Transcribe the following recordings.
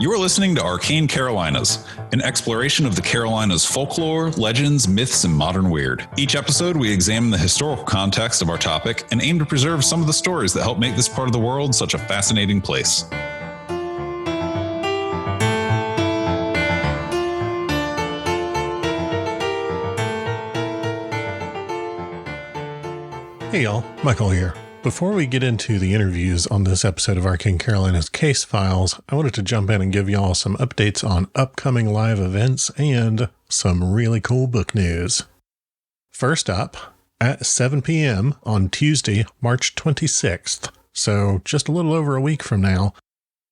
You are listening to Arcane Carolinas, an exploration of the Carolinas' folklore, legends, myths, and modern weird. Each episode, we examine the historical context of our topic and aim to preserve some of the stories that help make this part of the world such a fascinating place. Hey y'all, Michael here. Before we get into the interviews on this episode of Arcane Carolinas Case Files, I wanted to jump in and give y'all some updates on upcoming live events and some really cool book news. First up, at 7 p.m. on Tuesday, March 26th, so just a little over a week from now,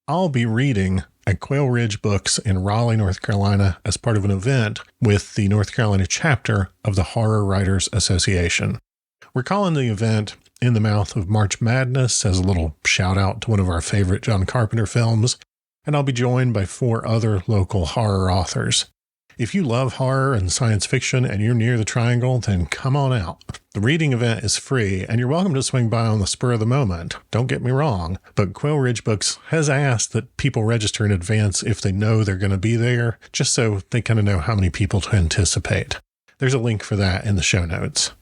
I'll be reading at Quail Ridge Books in Raleigh, North Carolina as part of an event with the North Carolina chapter of the Horror Writers Association. We're calling the event In the Mouth of March Madness as a little shout out to one of our favorite John Carpenter films, and I'll be joined by 4 other local horror authors. If you love horror and science fiction and you're near the Triangle, then come on out. The reading event is free, and you're welcome to swing by on the spur of the moment. Don't get me wrong, but Quail Ridge Books has asked that people register in advance if they know they're going to be there, just so they kind of know how many people to anticipate. There's a link for that in the show notes.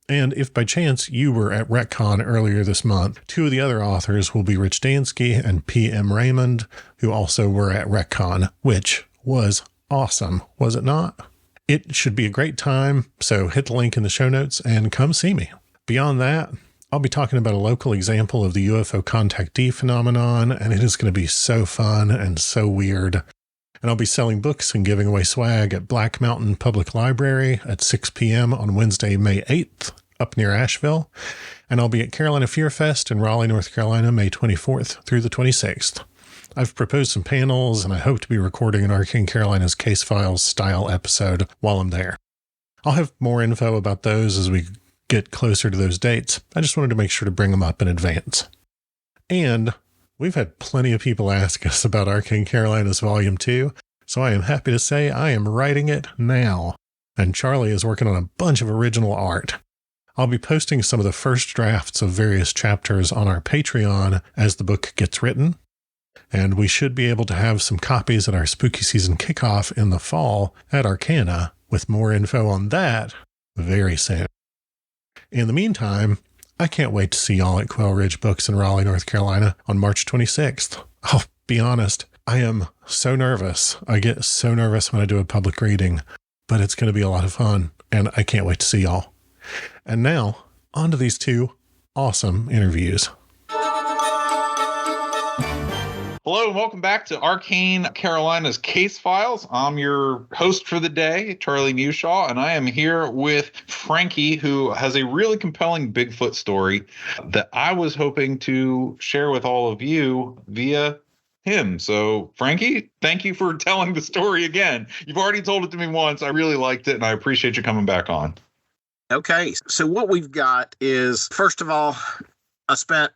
And if by chance you were at RecCon earlier this month, 2 of the other authors will be Rich Dansky and P.M. Raymond, who also were at RecCon, which was awesome, was it not? It should be a great time, so hit the link in the show notes and come see me. Beyond that, I'll be talking about a local example of the UFO contactee phenomenon, and it is going to be so fun and so weird. And I'll be selling books and giving away swag at Black Mountain Public Library at 6 p.m. on Wednesday, May 8th, up near Asheville. And I'll be at Carolina Fear Fest in Raleigh, North Carolina, May 24th through the 26th. I've proposed some panels, and I hope to be recording an Arcane Carolinas Case Files style episode while I'm there. I'll have more info about those as we get closer to those dates. I just wanted to make sure to bring them up in advance. And we've had plenty of people ask us about Arcane Carolinas Volume 2, so I am happy to say I am writing it now, and Charlie is working on a bunch of original art. I'll be posting some of the first drafts of various chapters on our Patreon as the book gets written, and we should be able to have some copies at our spooky season kickoff in the fall at Arcana, with more info on that very soon. In the meantime, I can't wait to see y'all at Quail Ridge Books in Raleigh, North Carolina on March 26th. I'll be honest, I am so nervous. I get so nervous when I do a public reading, but it's going to be a lot of fun, and I can't wait to see y'all. And now, on to these 2 awesome interviews. Hello and welcome back to Arcane Carolinas Case Files. I'm your host for the day, Charlie Newshaw, and I am here with Frankie, who has a really compelling Bigfoot story that I was hoping to share with all of you via him. So, Frankie, thank you for telling the story again. You've already told it to me once. I really liked it, and I appreciate you coming back on. Okay, so what we've got is, first of all, I spent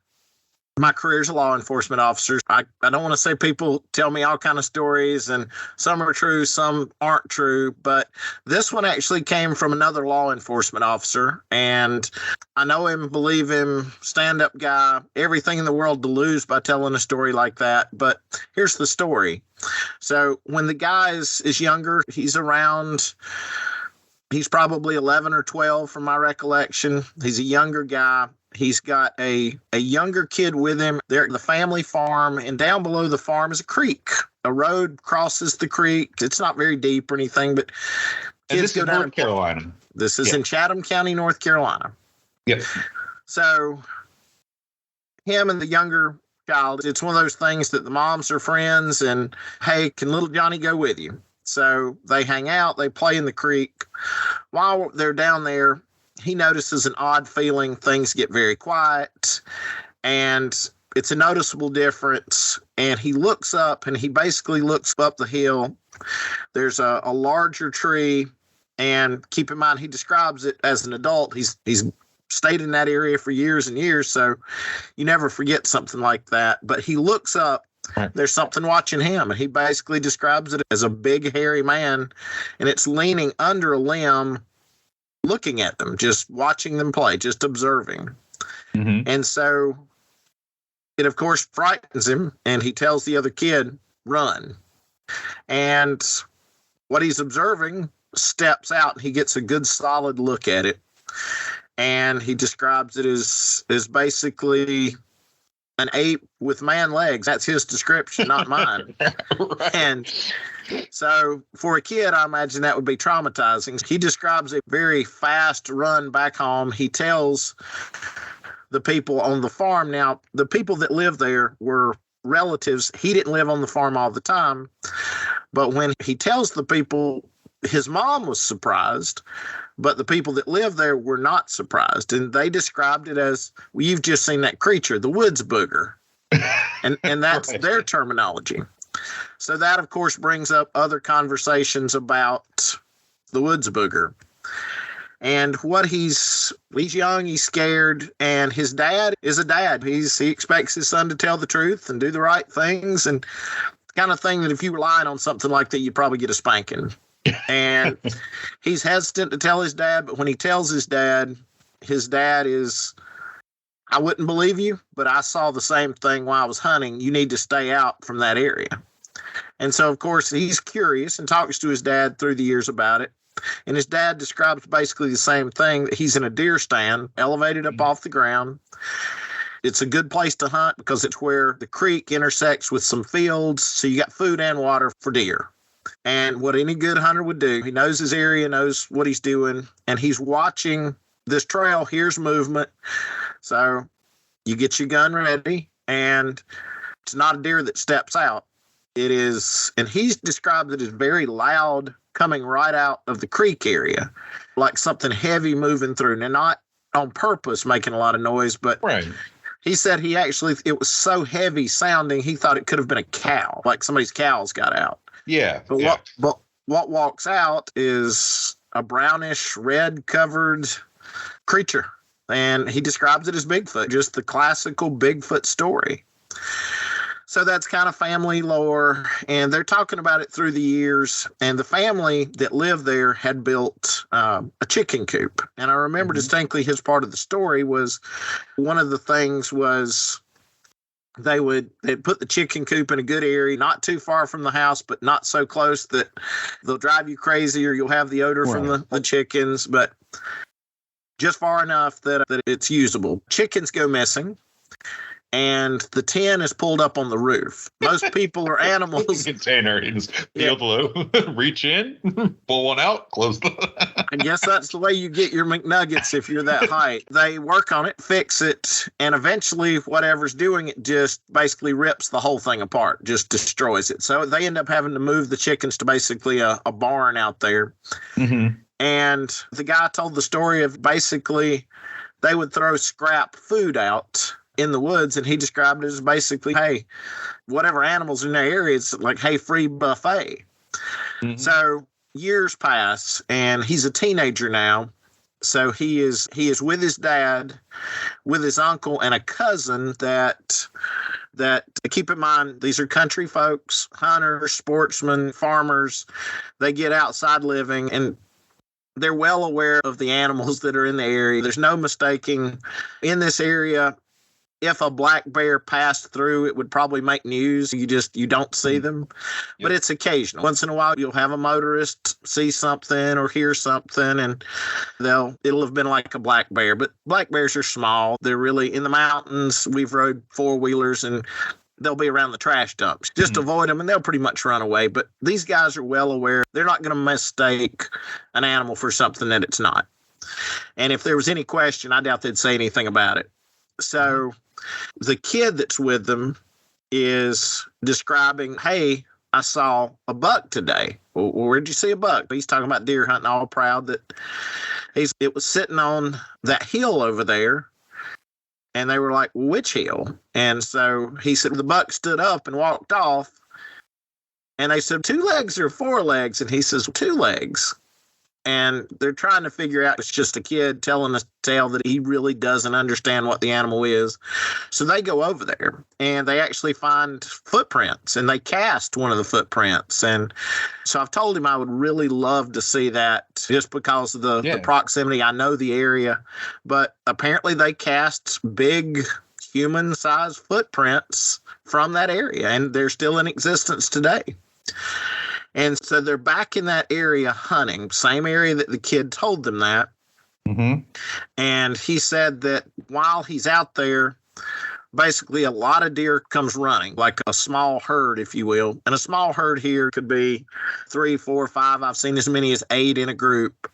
my career as a law enforcement officer. I don't want to say people tell me all kind of stories, and some are true, some aren't true, but this one actually came from another law enforcement officer, and I know him, believe him, stand-up guy, everything in the world to lose by telling a story like that, but here's the story. So when the guy is younger, he's probably 11 or 12 from my recollection. He's a younger guy. He's got a younger kid with him. They're at the family farm, and down below the farm is a creek. A road crosses the creek. It's not very deep or anything, but kids go down. North Carolina. This is in Chatham County, North Carolina. Yep. So him and the younger child, it's one of those things that the moms are friends, and hey, can little Johnny go with you? So they hang out, they play in the creek. While they're down there, he notices an odd feeling. Things get very quiet, and it's a noticeable difference. And he looks up, and he basically looks up the hill. There's a larger tree, and keep in mind, he describes it as an adult. He's stayed in that area for years and years, so you never forget something like that. But he looks up, there's something watching him, and he basically describes it as a big, hairy man, and it's leaning under a limb, looking at them, just watching them play, just observing. Mm-hmm. And so it, of course, frightens him, and he tells the other kid, run. And what he's observing steps out and he gets a good solid look at it. And he describes it as basically an ape with man legs. That's his description, not mine. Right. And so for a kid, I imagine that would be traumatizing. He describes a very fast run back home. He tells the people on the farm. Now, the people that live there were relatives. He didn't live on the farm all the time. But when he tells the people, his mom was surprised, but the people that live there were not surprised. And they described it as, well, you've just seen that creature, the woods booger. And that's Right. their terminology. So that, of course, brings up other conversations about the woods booger. And what he's young, he's scared, and his dad is a dad. He expects his son to tell the truth and do the right things, and the kind of thing that if you relying on something like that, you probably get a spanking. And he's hesitant to tell his dad, but when he tells his dad is, I wouldn't believe you, but I saw the same thing while I was hunting. You need to stay out from that area. And so, of course, he's curious and talks to his dad through the years about it. And his dad describes basically the same thing, that he's in a deer stand, elevated up off the ground. It's a good place to hunt because it's where the creek intersects with some fields. So you got food and water for deer. And what any good hunter would do, he knows his area, knows what he's doing, and he's watching this trail, here's movement. So you get your gun ready, and it's not a deer that steps out. It is, and he's described it as very loud, coming right out of the creek area, like something heavy moving through. Now, not on purpose making a lot of noise, but Right. he said it was so heavy sounding, he thought it could have been a cow, like somebody's cows got out. Yeah. But yeah. what walks out is a brownish red covered creature. And he describes it as Bigfoot, just the classical Bigfoot story. So that's kind of family lore, and they're talking about it through the years. And the family that lived there had built a chicken coop. And I remember distinctly his part of the story was one of the things was they'd put the chicken coop in a good area, not too far from the house, but not so close that they'll drive you crazy or you'll have the odor from the chickens, but just far enough that it's usable. Chickens go missing, and the tin is pulled up on the roof. Most people or animals. Container, you just feel blue, reach in, pull one out, close the. I guess that's the way you get your McNuggets if you're that height. They work on it, fix it, and eventually whatever's doing it just basically rips the whole thing apart, just destroys it. So they end up having to move the chickens to basically a barn out there. Mm-hmm. And the guy told the story of basically they would throw scrap food out in the woods, and he described it as basically, hey, whatever animals in their area, it's like, hey, free buffet. Mm-hmm. So years pass, and he's a teenager now. So he is with his dad, with his uncle, and a cousin that keep in mind, these are country folks, hunters, sportsmen, farmers. They get outside living, and they're well aware of the animals that are in the area. There's no mistaking in this area. If a black bear passed through, it would probably make news. You don't see them, but it's occasional. Once in a while, you'll have a motorist see something or hear something, and it'll have been like a black bear. But black bears are small. They're really in the mountains. We've rode 4-wheelers, and they'll be around the trash dumps. Just avoid them, and they'll pretty much run away. But these guys are well aware. They're not going to mistake an animal for something that it's not. And if there was any question, I doubt they'd say anything about it. So the kid that's with them is describing, hey, I saw a buck today. Well, where'd you see a buck? He's talking about deer hunting, all proud that it was sitting on that hill over there. And they were like, which hill? And so he said, the buck stood up and walked off. And they said, 2 legs or 4 legs? And he says, 2 legs. And they're trying to figure out, it's just a kid telling a tale that he really doesn't understand what the animal is. So they go over there and they actually find footprints, and they cast one of the footprints. And so I've told him I would really love to see that just because of the proximity. I know the area, but apparently they cast big human-sized footprints from that area, and they're still in existence today. And so they're back in that area hunting, same area that the kid told them that. Mm-hmm. And he said that while he's out there, basically a lot of deer comes running, like a small herd, if you will. And a small herd here could be 3, 4, 5. I've seen as many as 8 in a group.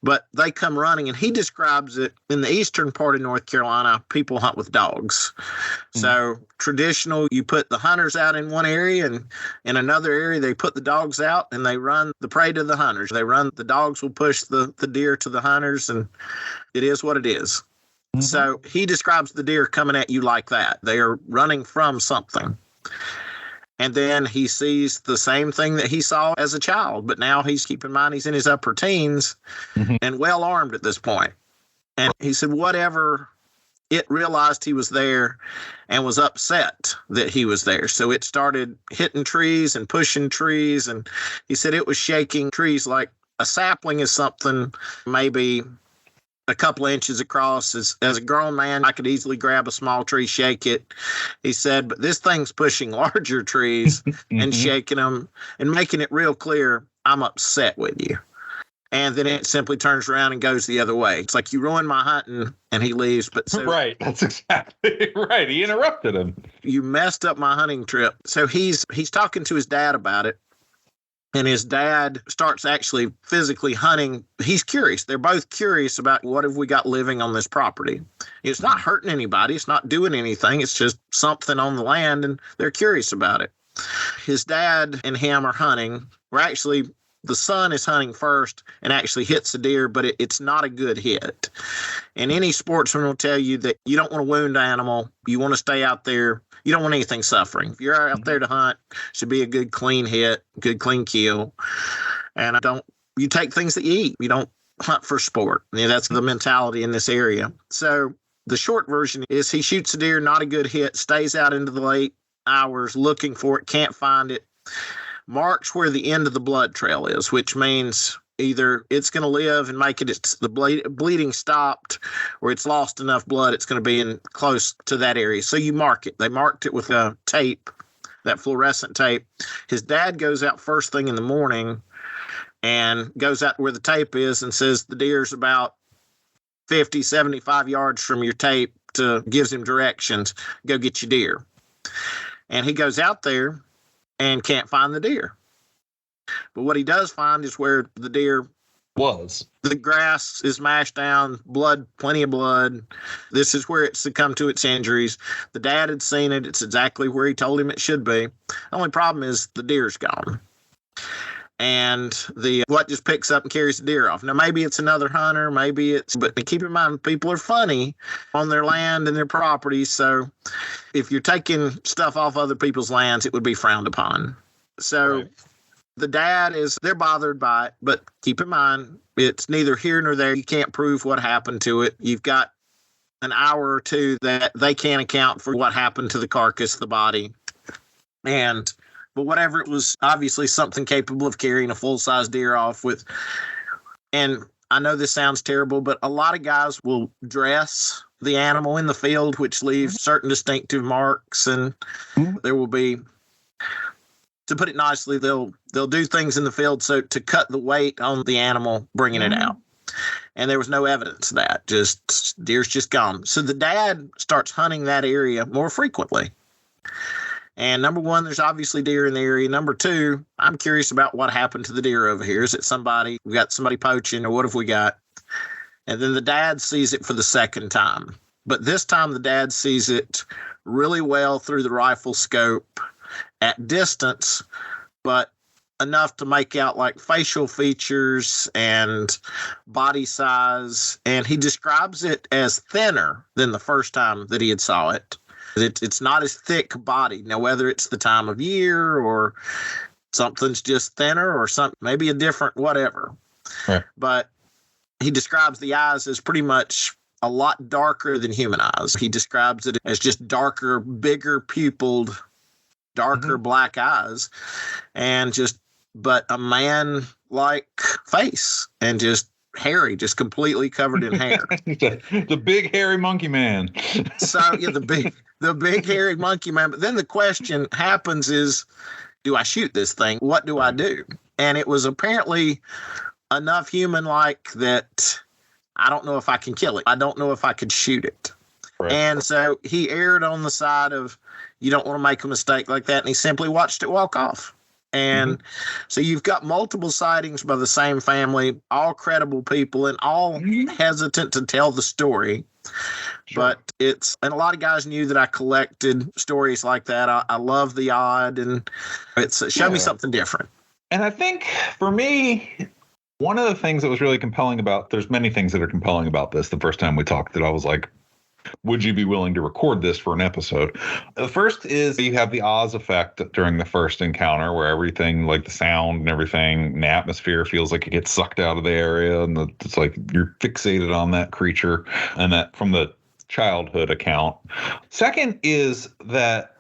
But they come running, and he describes it in the eastern part of North Carolina, people hunt with dogs. Mm-hmm. So traditional, you put the hunters out in one area, and in another area, they put the dogs out, and they run the prey to the hunters. The dogs will push the deer to the hunters, and it is what it is. Mm-hmm. So he describes the deer coming at you like that. They are running from something. And then he sees the same thing that he saw as a child, but now keep in mind, he's in his upper teens mm-hmm. and well armed at this point. And he said, whatever, it realized he was there and was upset that he was there. So it started hitting trees and pushing trees. And he said it was shaking trees like a sapling is something maybe a couple of inches across. As a grown man, I could easily grab a small tree, shake it. He said, but this thing's pushing larger trees mm-hmm. and shaking them and making it real clear, I'm upset with you. And then it simply turns around and goes the other way. It's like, you ruined my hunting, and he leaves. But right, that's exactly right. He interrupted him. You messed up my hunting trip. So he's talking to his dad about it. And his dad starts actually physically hunting. He's curious. They're both curious about what have we got living on this property. It's not hurting anybody. It's not doing anything. It's just something on the land, and they're curious about it. His dad and him are hunting. The son is hunting first and actually hits the deer, but it's not a good hit. And any sportsman will tell you that you don't want to wound an animal. You want to stay out there. You don't want anything suffering. If you're out there to hunt, it should be a good, clean hit, good, clean kill. And you take things that you eat. You don't hunt for sport. That's the mentality in this area. So the short version is he shoots a deer, not a good hit, stays out into the late hours looking for it, can't find it, marks where the end of the blood trail is, which means either it's going to live and make the bleeding stopped, or it's lost enough blood it's going to be in close to that area. So you mark it. They marked it with a tape, that fluorescent tape. His dad goes out first thing in the morning and goes out where the tape is and says the deer's about 50, 75 yards from your tape, gives him directions. Go get your deer. And he goes out there and can't find the deer. But what he does find is where the deer was. The grass is mashed down, blood, plenty of blood. This is where it succumbed to its injuries. The dad had seen it. It's exactly where he told him it should be. The only problem is the deer's gone. And what just picks up and carries the deer off. Now, maybe it's another hunter, but keep in mind, people are funny on their land and their property. So if you're taking stuff off other people's lands, it would be frowned upon. So right. The dad they're bothered by it, but keep in mind, it's neither here nor there. You can't prove what happened to it. You've got an hour or two that they can't account for what happened to the carcass, the body. But whatever, it was obviously something capable of carrying a full-size deer off with. And I know this sounds terrible, but a lot of guys will dress the animal in the field, which leaves certain distinctive marks. And there will be, to put it nicely, they'll do things in the field so to cut the weight on the animal, bringing it out. And there was no evidence of that. Deer's just gone. So the dad starts hunting that area more frequently. And number one, there's obviously deer in the area. Number two, I'm curious about what happened to the deer over here. Is it we got somebody poaching, or what have we got? And then the dad sees it for the second time. But this time the dad sees it really well through the rifle scope at distance, but enough to make out like facial features and body size. And he describes it as thinner than the first time that he had saw it. It's not as thick body. Now, whether it's the time of year or something's just thinner or something, maybe a different whatever. Right. But he describes the eyes as pretty much a lot darker than human eyes. He describes it as just darker, bigger pupiled, darker black eyes, and but a man-like face and just hairy, just completely covered in hair. The big hairy monkey man. So yeah, the big hairy monkey man. But then the question happens is do I shoot this thing? What do I do? And it was apparently enough human-like that I don't know if I can kill it. I don't know if I could shoot it. Right. And so he erred on the side of you don't want to make a mistake like that, and he simply watched it walk off. And so you've got multiple sightings by the same family, all credible people and all hesitant to tell the story. Sure. But and a lot of guys knew that I collected stories like that. I love the odd, and it's show me something different. And I think for me, one of the things that was really compelling there's many things that are compelling about this. The first time we talked that I was like, would you be willing to record this for an episode? The first is you have the Oz effect during the first encounter where everything, like the sound and everything, and the atmosphere feels like it gets sucked out of the area. And it's like you're fixated on that creature, and that from the childhood account. Second is that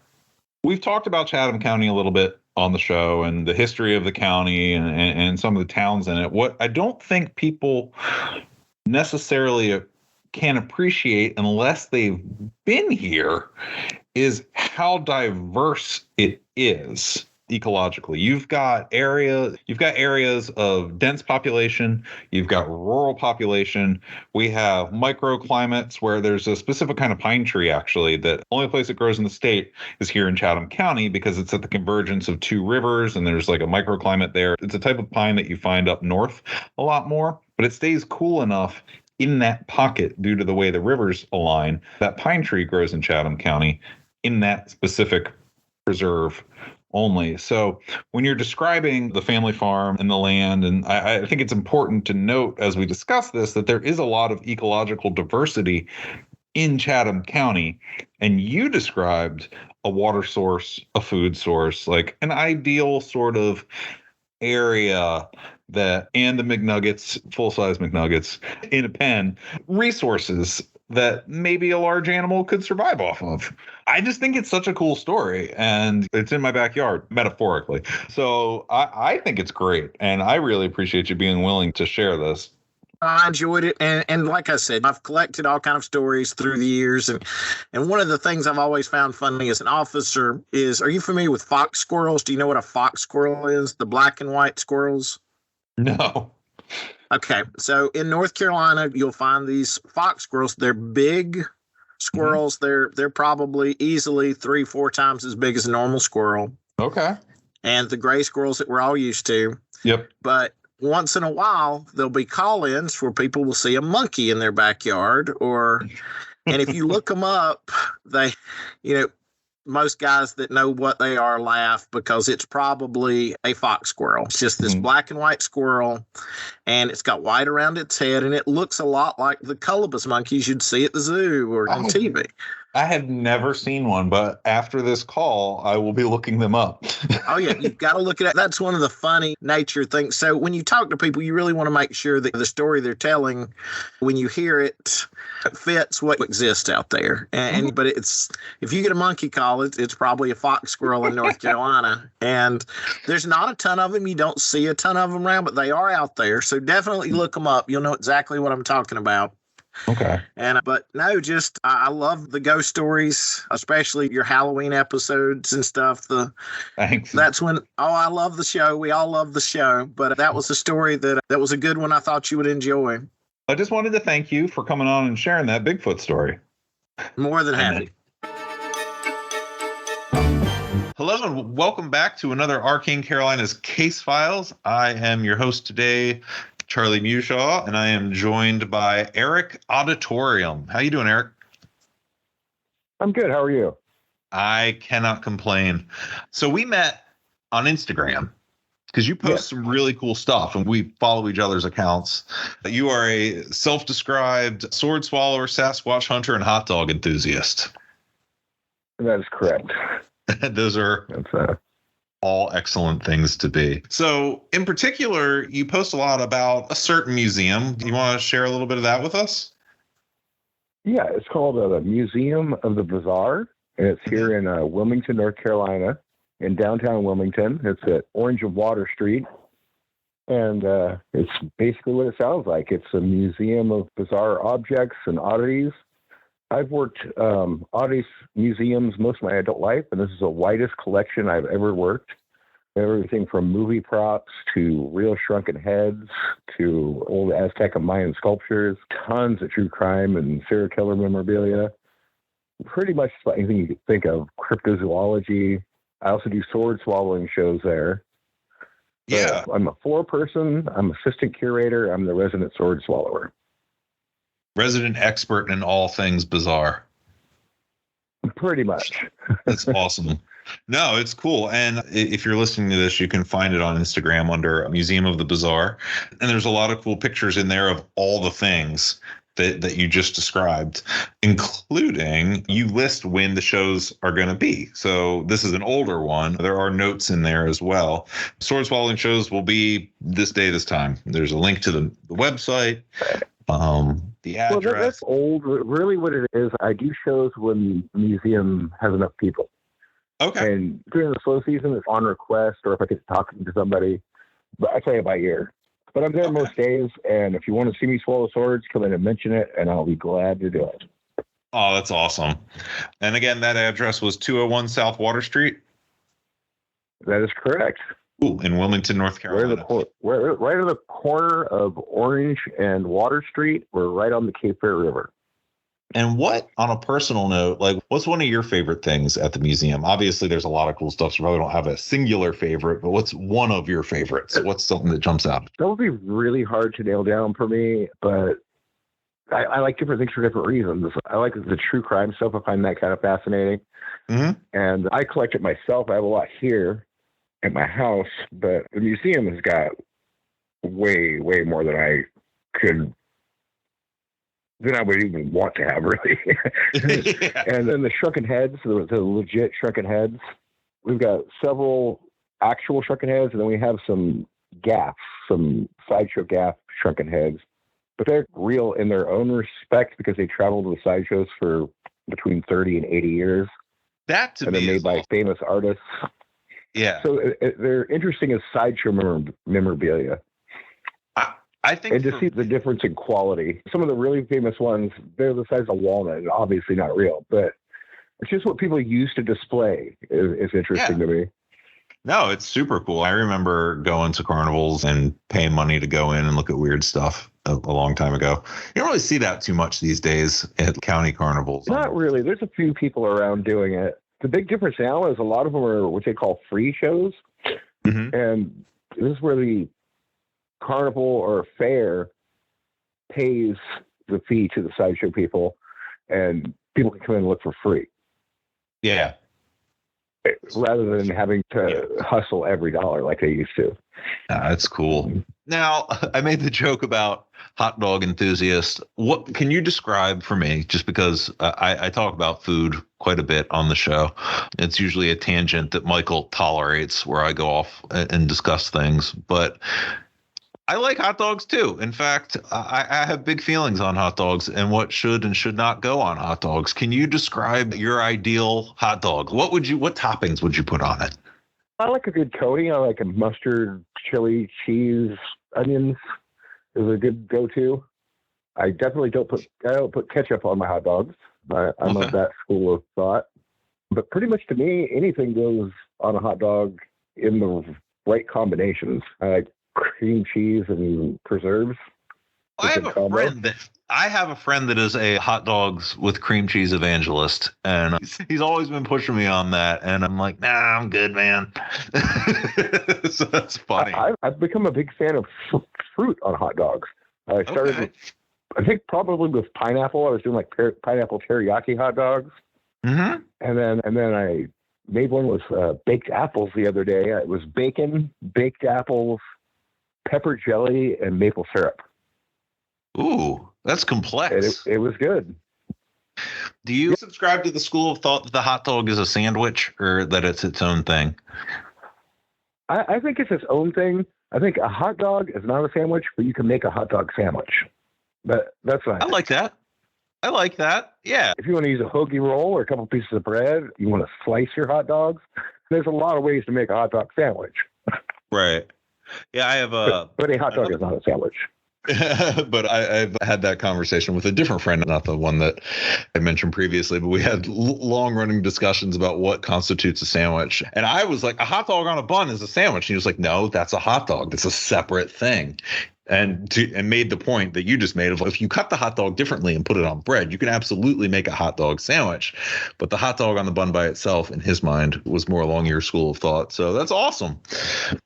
we've talked about Chatham County a little bit on the show and the history of the county and some of the towns in it. What I don't think people necessarily can appreciate unless they've been here is how diverse it is ecologically. You've got areas of dense population, you've got rural population. We have microclimates where there's a specific kind of pine tree, actually, that only place it grows in the state is here in Chatham County because it's at the convergence of two rivers and there's like a microclimate there. It's a type of pine that you find up north a lot more, but it stays cool enough in that pocket due to the way the rivers align. That pine tree grows in Chatham County in that specific preserve only. So when you're describing the family farm and the land, and I think it's important to note as we discuss this, that there is a lot of ecological diversity in Chatham County. And you described a water source, a food source, like an ideal sort of area and the McNuggets, full-size McNuggets in a pen, resources that maybe a large animal could survive off of. I just think it's such a cool story, and it's in my backyard, metaphorically. So I think it's great, and I really appreciate you being willing to share this. I enjoyed it, and like I said, I've collected all kind of stories through the years, and one of the things I've always found funny as an officer is, are you familiar with fox squirrels? Do you know what a fox squirrel is? The black and white squirrels? No. Okay, so in North Carolina, you'll find these fox squirrels. They're big squirrels. They're probably easily 3-4 times as big as a normal squirrel. Okay. And the gray squirrels that we're all used to. Yep. But once in a while, there'll be call-ins where people will see a monkey in their backyard, and if you look them up, most guys that know what they are laugh because it's probably a fox squirrel. It's just this black and white squirrel, and it's got white around its head, and it looks a lot like the colobus monkeys you'd see at the zoo or on TV. I have never seen one, but after this call, I will be looking them up. Oh, yeah, you've got to look at it. That's one of the funny nature things. So when you talk to people, you really want to make sure that the story they're telling, when you hear it, fits what exists out there. But if you get a monkey call, it's probably a fox squirrel in North Carolina. And there's not a ton of them. You don't see a ton of them around, but they are out there. So definitely look them up. You'll know exactly what I'm talking about. Okay. But no, I love the ghost stories, especially your Halloween episodes and stuff. Thanks. That's when, I love the show. We all love the show. But that was a story that was a good one. I thought you would enjoy. I just wanted to thank you for coming on and sharing that Bigfoot story. More than happy. Hello and welcome back to another Arcane Carolinas Case Files. I am your host today, Charlie Mushaw, and I am joined by Eric Odditorium. How you doing, Eric? I'm good. How are you? I cannot complain. So we met on Instagram because you post some really cool stuff, and we follow each other's accounts. You are a self-described sword swallower, Sasquatch hunter, and hot dog enthusiast. That is correct. Those are all excellent things to be. So in particular, you post a lot about a certain museum. Do you want to share a little bit of that with us? Yeah, it's called the Museum of the Bizarre, and it's here in Wilmington, North Carolina, in downtown Wilmington. It's at Orange and Water Street, and it's basically what it sounds like. It's a museum of bizarre objects and oddities. I've worked oddities museums most of my adult life, and this is the widest collection I've ever worked. everything from movie props to real shrunken heads to old Aztec and Mayan sculptures, tons of true crime and serial killer memorabilia. Pretty much anything you could think of. Cryptozoology. I also do sword swallowing shows there. Yeah. I'm a floor person. I'm assistant curator. I'm the resident sword swallower. Resident expert in all things bizarre. Pretty much. That's awesome. No, it's cool. And if you're listening to this, you can find it on Instagram under Museum of the Bizarre. And there's a lot of cool pictures in there of all the things that you just described, including you list when the shows are going to be. So this is an older one. There are notes in there as well. Sword swallowing shows will be this day, this time. There's a link to the website, the address. Well, that's old. Really what it is, I do shows when the museum has enough people. Okay. And during the slow season, it's on request, or if I get talking to somebody, but I tell you by ear. But I'm there most days, and if you want to see me swallow swords, come in and mention it, and I'll be glad to do it. Oh, that's awesome. And again, that address was 201 South Water Street? That is correct. Ooh, in Wilmington, North Carolina. We're right on the corner of Orange and Water Street. We're right on the Cape Fear River. And what, on a personal note, like, what's one of your favorite things at the museum? Obviously, there's a lot of cool stuff, so you probably don't have a singular favorite, but what's one of your favorites? What's something that jumps out? That would be really hard to nail down for me, but I like different things for different reasons. I like the true crime stuff. I find that kind of fascinating. Mm-hmm. And I collect it myself. I have a lot here at my house, but the museum has got way, way more than I would even want to have, really. Yeah. And then the shrunken heads, the legit shrunken heads. We've got several actual shrunken heads, and then we have some gaffs, some sideshow gaff shrunken heads. But they're real in their own respect because they travel to the sideshows for between 30 and 80 years. That to and me they're made by famous artists. Yeah. So they're interesting as sideshow memorabilia. I think and to see the difference in quality. Some of the really famous ones, they're the size of walnut, and obviously not real, but it's just what people used to display is interesting to me. No, it's super cool. I remember going to carnivals and paying money to go in and look at weird stuff a long time ago. You don't really see that too much these days at county carnivals. Not really. There's a few people around doing it. The big difference now is a lot of them are what they call free shows. Mm-hmm. And this is where the carnival or fair pays the fee to the sideshow people, and people can come in and look for free. Yeah. Rather than having to hustle every dollar like they used to. That's cool. Now, I made the joke about hot dog enthusiast. What can you describe for me? Just because I talk about food quite a bit on the show. It's usually a tangent that Michael tolerates where I go off and discuss things. But I like hot dogs too. In fact, I have big feelings on hot dogs and what should and should not go on hot dogs. Can you describe your ideal hot dog? What toppings would you put on it? I like a good coating. I like a mustard, chili, cheese, onions is a good go-to. I definitely don't put ketchup on my hot dogs. I'm of that school of thought. But pretty much to me, anything goes on a hot dog in the right combinations. I like cream cheese and preserves. I have a friend that is a hot dogs with cream cheese evangelist, and he's always been pushing me on that, and I'm like, nah, I'm good, man. So that's funny. I've become a big fan of fruit on hot dogs. I started with, I think probably with pineapple. I was doing like pineapple teriyaki hot dogs. Mm-hmm. And then I made one with baked apples the other day. It was bacon, baked apples, pepper jelly, and maple syrup. Ooh, that's complex. It was good. Do you subscribe to the school of thought that the hot dog is a sandwich or that it's its own thing? I think it's its own thing. I think a hot dog is not a sandwich, but you can make a hot dog sandwich. That's what I like that. I like that. Yeah. If you want to use a hoagie roll or a couple pieces of bread, you want to slice your hot dogs. There's a lot of ways to make a hot dog sandwich. Right. Yeah, I have but a hot dog is not a sandwich. But I've had that conversation with a different friend, not the one that I mentioned previously, but we had long running discussions about what constitutes a sandwich. And I was like, a hot dog on a bun is a sandwich. And he was like, no, that's a hot dog. That's a separate thing. And made the point that you just made of, if you cut the hot dog differently and put it on bread, you can absolutely make a hot dog sandwich. But the hot dog on the bun by itself, in his mind, was more along your school of thought. So that's awesome.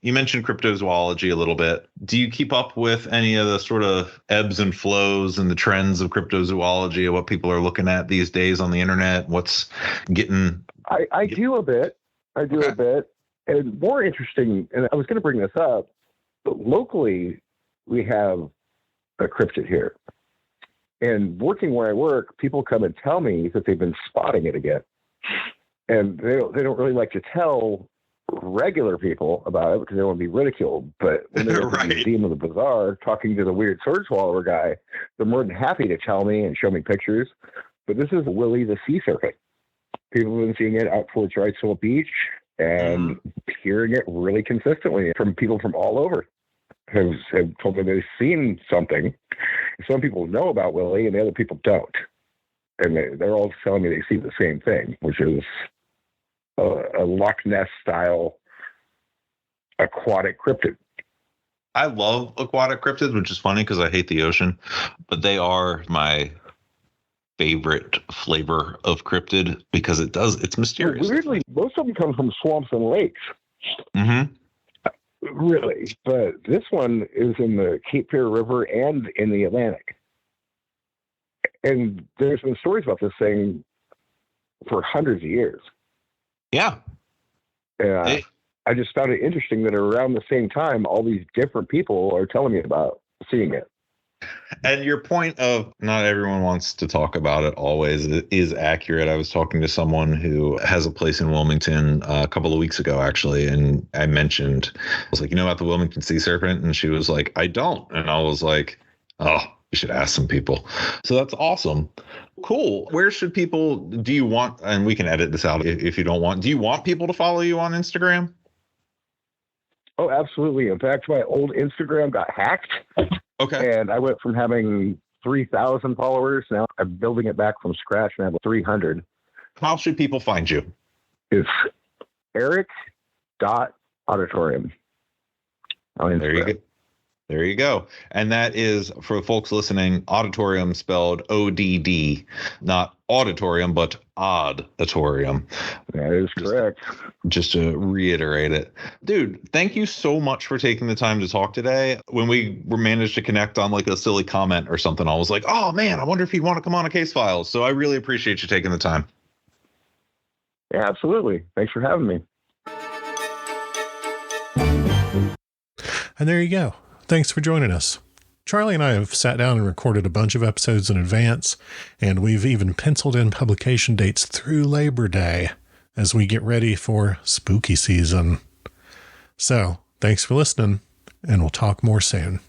You mentioned cryptozoology a little bit. Do you keep up with any of the sort of ebbs and flows and the trends of cryptozoology, of what people are looking at these days on the internet? What's getting... I do a bit. I do a bit. And more interesting, and I was going to bring this up, but locally, we have a cryptid here. And working where I work, people come and tell me that they've been spotting it again. And they don't really like to tell regular people about it because they don't want to be ridiculed. But when they're at the Museum of the Bazaar talking to the weird sword swallower guy, they're more than happy to tell me and show me pictures. But this is Willie the sea serpent. People have been seeing it out towards Wrightsville Beach and hearing it really consistently from people from all over. Have told me they've seen something. Some people know about Willie and the other people don't. And they're all telling me they see the same thing, which is a Loch Ness style aquatic cryptid. I love aquatic cryptids, which is funny because I hate the ocean, but they are my favorite flavor of cryptid because it's mysterious. Weirdly, most of them come from swamps and lakes. Mm-hmm. Really, but this one is in the Cape Fear River and in the Atlantic. And there's been stories about this thing for hundreds of years. Yeah. I just found it interesting that around the same time, all these different people are telling me about seeing it. And your point of not everyone wants to talk about it always is accurate. I was talking to someone who has a place in Wilmington a couple of weeks ago, actually. And I mentioned, I was like, you know about the Wilmington sea serpent? And she was like, I don't. And I was like, oh, you should ask some people. So that's awesome. Cool. Where should people, do you want, and we can edit this out if you don't want, do you want people to follow you on Instagram? Oh, absolutely. In fact, my old Instagram got hacked. Okay. And I went from having 3,000 followers. Now I'm building it back from scratch and I have 300. How should people find you? It's Eric Odditorium. There you go. There you go. And that is, for folks listening, auditorium spelled ODD, not auditorium, but odditorium. That is correct. Just to reiterate it. Dude, thank you so much for taking the time to talk today. When we managed to connect on like a silly comment or something, I was like, oh man, I wonder if he'd want to come on a Case Files. So I really appreciate you taking the time. Yeah, absolutely. Thanks for having me. And there you go. Thanks for joining us. Charlie and I have sat down and recorded a bunch of episodes in advance, and we've even penciled in publication dates through Labor Day as we get ready for spooky season. So, thanks for listening, and we'll talk more soon.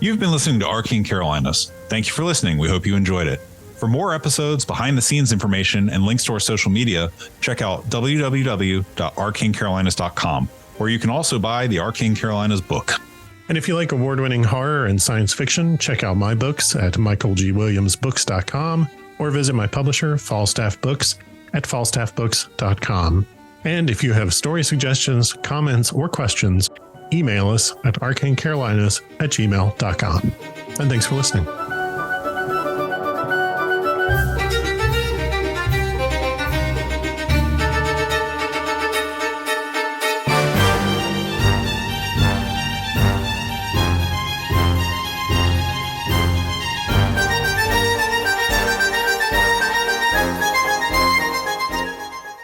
You've been listening to Arcane Carolinas. Thank you for listening. We hope you enjoyed it. For more episodes, behind-the-scenes information, and links to our social media, check out www.arcanecarolinas.com, where you can also buy the Arcane Carolinas book. And if you like award-winning horror and science fiction, check out my books at michaelgwilliamsbooks.com or visit my publisher, Falstaff Books, at falstaffbooks.com. And if you have story suggestions, comments, or questions, email us at arcanecarolinas@gmail.com. And thanks for listening.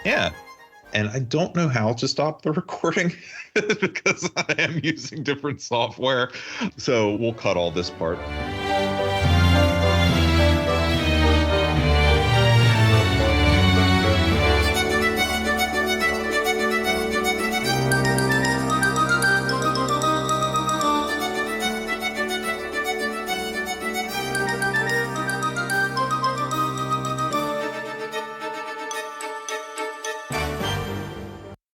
Yeah. And I don't know how to stop the recording because I am using different software. So we'll cut all this part.